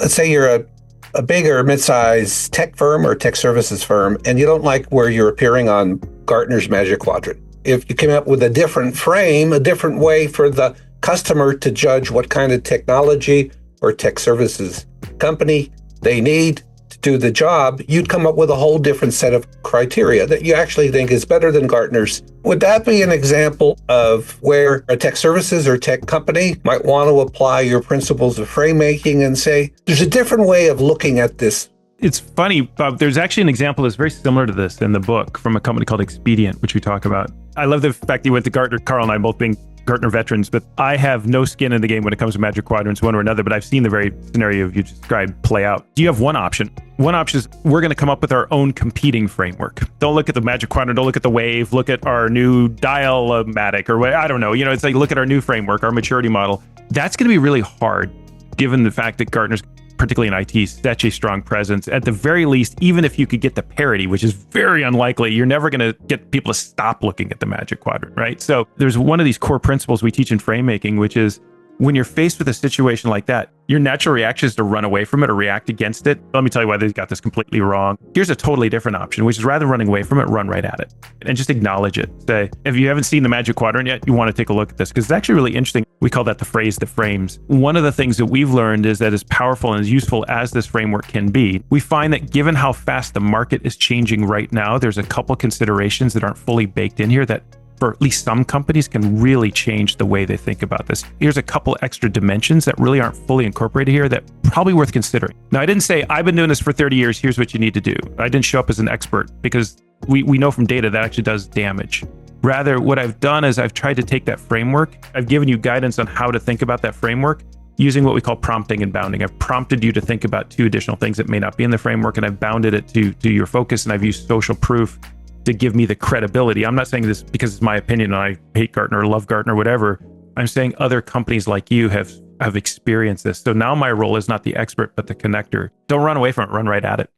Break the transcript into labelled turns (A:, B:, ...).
A: let's say you're a big or mid-sized tech firm or tech services firm, and you don't like where you're appearing on Gartner's Magic Quadrant. If you came up with a different frame, a different way for the customer to judge what kind of technology or tech services company they need to do the job, you'd come up with a whole different set of criteria that you actually think is better than Gartner's. Would that be an example of where a tech services or tech company might want to apply your principles of frame making and say, there's a different way of looking at this?
B: It's funny, Bob, there's actually an example that's very similar to this in the book from a company called Expedient, which we talk about. I love the fact that you went to Gartner, Karl and I both being Gartner veterans, but I have no skin in the game when it comes to Magic Quadrants, one or another, but I've seen the very scenario you described play out. You have one option. One option is we're going to come up with our own competing framework. Don't look at the Magic Quadrant, don't look at the Wave, look at our new Dial-O-Matic or what, I don't know. It's like, look at our new framework, our maturity model. That's going to be really hard given the fact that Gartner's, particularly in IT, such a strong presence. At the very least, even if you could get the parity, which is very unlikely, you're never going to get people to stop looking at the Magic Quadrant, right? So there's one of these core principles we teach in frame making, which is when you're faced with a situation like that, your natural reaction is to run away from it or react against it. Let me tell you why they got this completely wrong. Here's a totally different option, which is rather than running away from it, run right at it and just acknowledge it. Say, if you haven't seen the Magic Quadrant yet, you want to take a look at this because it's actually really interesting. We call that the phrase that frames. One of the things that we've learned is that as powerful and as useful as this framework can be, we find that given how fast the market is changing right now, there's a couple considerations that aren't fully baked in here that for at least some companies can really change the way they think about this. Here's a couple extra dimensions that really aren't fully incorporated here that probably worth considering. Now, I didn't say, I've been doing this for 30 years, here's what you need to do. I didn't show up as an expert because we know from data that actually does damage. Rather, what I've done is I've tried to take that framework, I've given you guidance on how to think about that framework using what we call prompting and bounding. I've prompted you to think about two additional things that may not be in the framework, and I've bounded it to your focus, and I've used social proof to give me the credibility. I'm not saying this because it's my opinion and I hate Gartner or love Gartner or whatever. I'm saying other companies like you have experienced this. So now my role is not the expert, but the connector. Don't run away from it, run right at it.